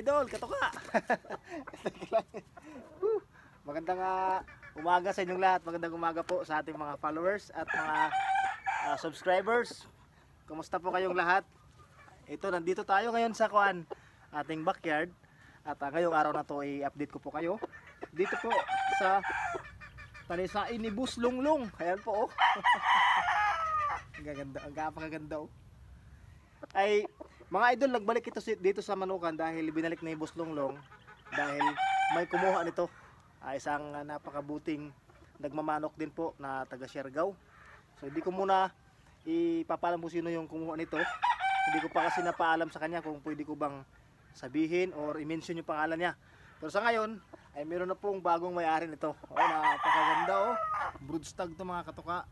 idol, katuka. Magandang umaga sa inyong lahat. Magandang umaga po sa ating mga followers at mga subscribers. Kumusta po kayong lahat? Ito, nandito tayo ngayon sa ating backyard. At ngayong araw na to i-update ko po kayo. Dito po sa talisain ni Boss Lunglung. Ayan po oh. Ang gaganda, ang kapakaganda oh. Ay mga idol, nagbalik ito dito sa Manukan dahil binalik na yung Boss Lunglung dahil may kumuha nito. Isang napakabuting nagmamanok din po na taga Siargao. So hindi ko muna ipapalam kung sino yung kumuha nito. Hindi ko pa kasi napaalam sa kanya kung pwede ko bang sabihin or i-mention yung pangalan niya. Pero sa ngayon ay meron na pong bagong may-ari nito. Oh, napakaganda oh. Broodstag to mga katuka.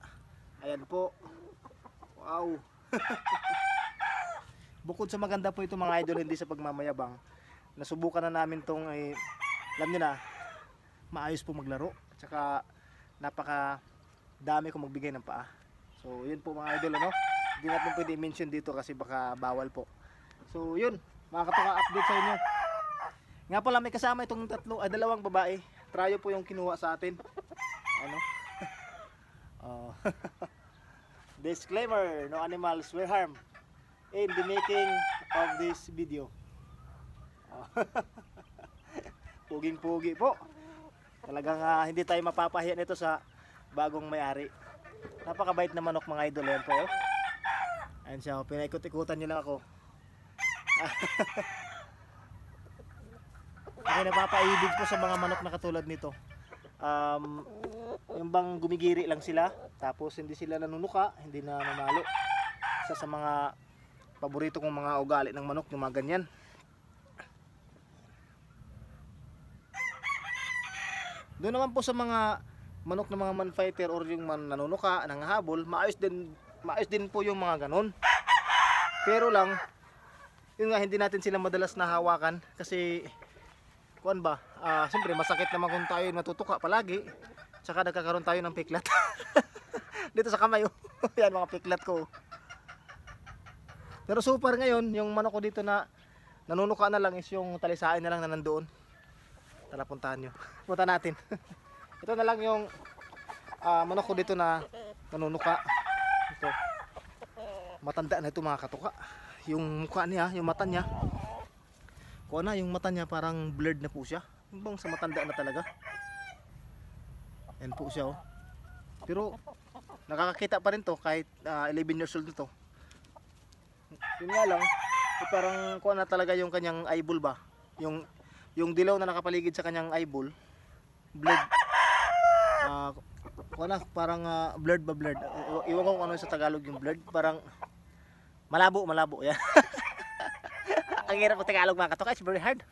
Ayan po. Wow. Bukod sa maganda po ito mga idol, hindi sa pagmamayabang, nasubukan na namin tong alam nyo na, maayos po maglaro. At saka napaka dami kong magbigay ng paa. So yun po mga idol, ano? Hindi natin pwede i-mention dito kasi baka bawal po. So yun, mga katuka, update sa inyo. Nga pala may kasama itong dalawang babae. Trayo po yung kinuha sa atin. Ano? Disclaimer, no animals were harmed in the making of this video. Puging-pugi po. Talagang hindi tayo mapapahiya nito sa bagong may-ari. Napakabait na manok mga idol. Yan po. Ayan siya. Pinaikot-ikutan nyo lang ako. Okay, napapaibig po sa mga manok na katulad nito. Yung bang gumigiri lang sila, tapos hindi sila nanunuka, hindi na namalo. Isa sa mga paborito kong mga ugali ng manok, yung mga ganyan. Doon naman po sa mga manok na mga man-fighter or yung nanunuka, nanghahabol, maayos din po yung mga ganon. Pero lang, yun nga, hindi natin sila madalas nahawakan kasi kuan ba, siyempre masakit naman kung tayo natutuka palagi. Tsaka nagkakaroon tayo ng piklat. Dito sa kamay oh. Yan mga piklat ko. Pero super ngayon, yung manok ko dito na nanunuka na lang is yung talisain na lang na nandoon. Tara, puntahan nyo. Punta natin. Ito na lang yung manok ko dito na nanunuka. Ito. Matanda na ito mga katuka. Yung mukha niya, yung mata niya. Kuha na, yung mata niya parang blurred na po siya. Yung bang sa matanda na talaga. Yan po siya oh. Pero nakakakita pa rin to kahit 11 years old nito. Yun nga lang, parang kuha na talaga yung kanyang eyeball ba. Yung dilaw na nakapaligid sa kanyang eyeball, blurred. Kuha na, parang blurred ba blurred. Iwan ko kung ano sa Tagalog yung blurred. Parang malabo. Yan. Ang hirap ng Tagalog mga katoka, it's very hard.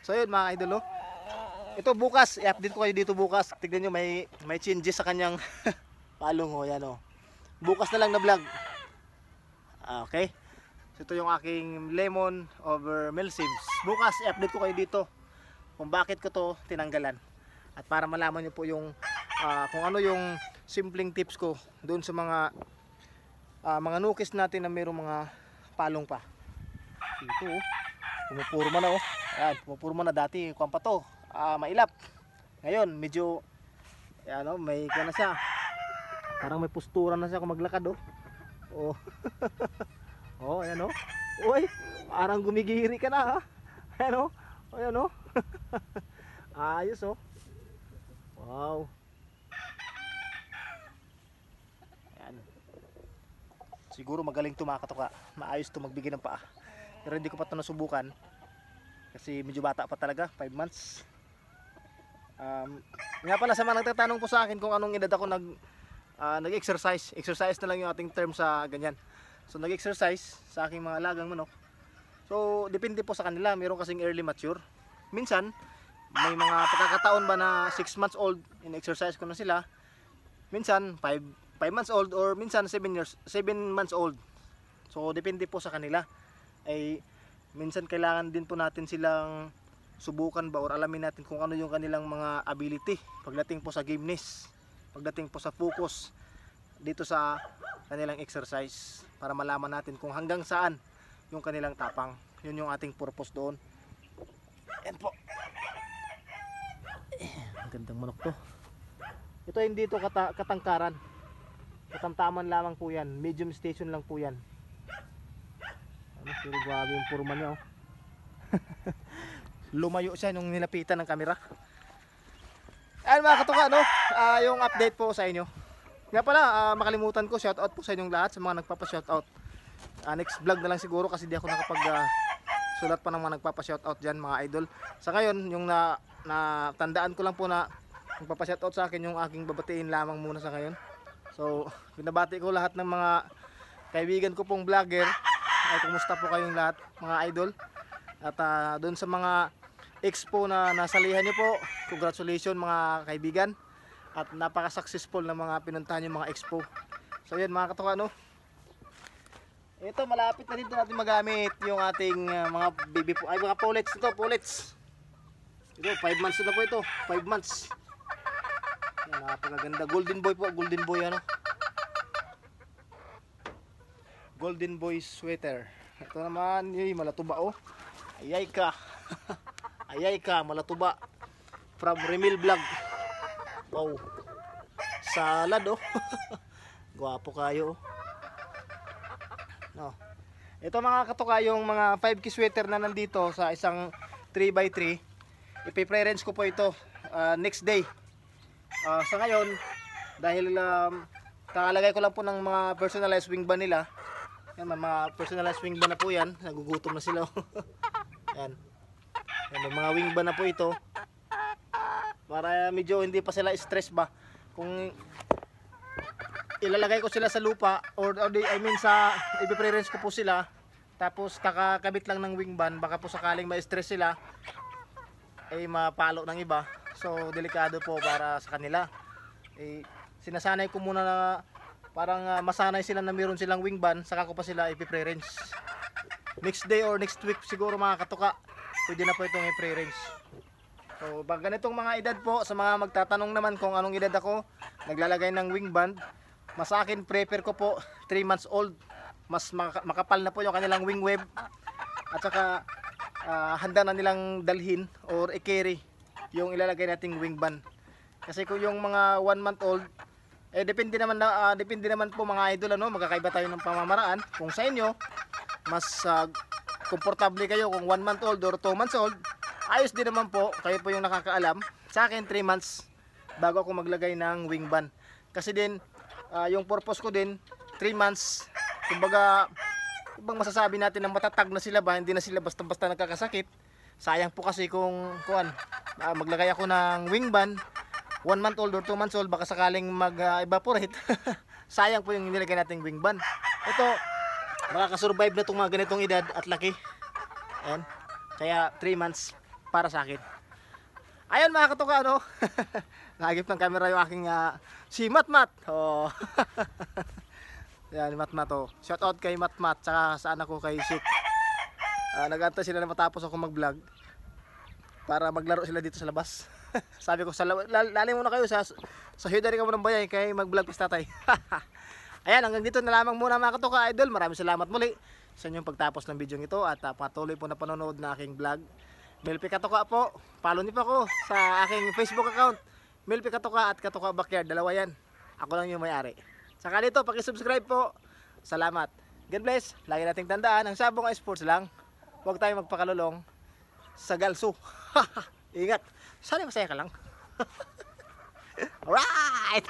So yun mga idol oh. Ito bukas, i-update ko kayo dito bukas. Tignan nyo, may changes sa kanyang palong oh, yan oh. Bukas na lang na vlog. Okay. So ito yung aking lemon over milsims. Bukas i-update ko kayo dito kung bakit ko to tinanggalan. At para malaman nyo po yung kung ano yung simpleng tips ko doon sa mga nukis natin na mayroong mga palong pa. Ito oh. Pumupurma na oh. Ayan, pumupurma na dati. Kuwan pa to. Mailap. Ngayon medyo ano, may kuwan na siya. Parang may postura na siya kung maglakad oh. Oh. Oh, ayan oh. Uy, parang gumigiri ka na ha. Ayan oh. Ayan oh. Ayos oh. Wow. Ayan. Siguro magaling tumakatoka. Maayos to magbigay ng paa. Pero hindi ko pa ito nasubukan. Kasi medyo bata pa talaga, 5 months. Nga pala sa mga nagtatanong po sa akin kung anong edad ako nag-exercise. Exercise na lang yung ating term sa ganyan. So nag-exercise sa aking mga alagang manok. So depende po sa kanila. Meron kasing early mature. Minsan may mga pagkakataon ba na 6 months old in-exercise ko na sila. Minsan 5 months old or minsan 7 months old. So depende po sa kanila. Ay minsan kailangan din po natin silang subukan ba or alamin natin kung ano yung kanilang mga ability pagdating po sa gameness, pagdating po sa focus dito sa kanilang exercise, para malaman natin kung hanggang saan yung kanilang tapang. Yun yung ating purpose doon. Yan po. Ang gandang manok to. Ito hindi to katangkaran. Katamtaman lamang po yan. Medium station lang po yan. Ano, pero grabe yung purma niya oh. Lumayo siya nung nilapitan ng camera. Ayan mga katuka, no? Yung update po sa inyo. Nga pala, makalimutan ko, shoutout po sa inyong lahat, sa mga nagpapa-shoutout. Next vlog na lang siguro kasi di ako nakapag sulat pa ng mga nagpapa-shoutout dyan mga idol. Sa ngayon, yung tandaan ko lang po na nagpapa-shoutout sa akin, yung aking babatiin lamang muna sa ngayon. So, binabati ko lahat ng mga kaibigan ko pong vlogger. Ay, kumusta po kayong lahat mga idol? At doon sa mga expo na nasalihan nyo po, congratulations mga kaibigan. At napaka-successful na mga pinuntahan yung mga expo. So yun mga katuka, no? Ito malapit na dito natin magamit yung ating mga baby po, ay mga pullets ito, pullets. Ito 5 months na po ito, 5 months. Yan, napakaganda, golden boy po, golden boy ano. Golden boy sweater. Ito naman, yung malatuba oh. Ayay ka. Ayay ka, malatuba. From Remil Vlog. Wow. Salad oh. Gwapo kayo oh. No. Ito mga katuka, yung mga 5K sweater na nandito sa isang 3x3. Ipi-pre-range ko po ito next day. Sa ngayon, dahil kakalagay ko lang po ng mga personalized wing ban nila. Yan, mga personalized wing ban na po yan. Nagugutom na sila. Yan. Yan, may mga wing ban na po ito. Para medyo hindi pa sila stress ba. Kung ilalagay ko sila sa lupa or I mean sa i-pre-range ko po sila. Tapos kakakabit lang ng wing ban. Baka po sakaling ma-stress sila ay mapalo ng iba. So delikado po para sa kanila. Sinasanay ko muna na parang masanay sila na meron silang wing ban, saka ko pa sila i-pre-range. Next day or next week siguro mga katuka, pwede na po itong i-pre-range. So pag ganitong mga edad po, sa mga magtatanong naman kung anong edad ako naglalagay ng wing band, mas akin prefer ko po 3 months old. Mas makapal na po yung kanilang wing web. At saka handa na nilang dalhin or i-carry yung ilalagay nating wing band. Kasi kung yung mga 1 month old, depende naman po mga idol ano, magkakaiba tayo ng pamamaraan. Kung sa inyo mas komportable kayo kung 1 month old or 2 months old, ayos din naman po, kayo po yung nakakaalam. Sa akin 3 months bago ako maglagay ng wing ban. Kasi din yung purpose ko din 3 months, kumbaga ibang masasabi natin na matatag na sila ba, hindi na sila basta-basta nagkakasakit. Sayang po kasi kung maglagay ako ng wing ban 1 month old or 2 months old, baka sakaling mag-evaporate. Sayang po yung nilagay nating wing ban. Ito, makakasurvive na itong mga ganitong edad at laki. Ayan. Kaya 3 months para sa akin. Ayun mga katuka, no? Nagip ng camera yung aking si Matmat. Oh. Yan, Matmat oh. Shout out kay Matmat, tsaka sa anak ko kay Shik. Nag-antay sila na matapos ako mag-vlog para maglaro sila dito sa labas. Sabi ko, lalim muna kayo sa hidari ka mo ng bayay kay mag-vlog pas tatay. Ayan, hanggang dito na lamang muna mga katuka idol. Maraming salamat muli sa inyong pagtapos ng video ito at patuloy po na panonood na aking vlog. Melpi Katuka po. Follow niyo po ako sa aking Facebook account. Melpi Katuka at Katuka Backyard. Dalawa yan. Ako lang yung may-ari. Saka dito, paki-subscribe po. Salamat. God bless. Lagi nating tandaan, ang sabong ay sports lang. Huwag tayong magpakalulong sa galso. Ingat. Sana masaya ka lang. Alright!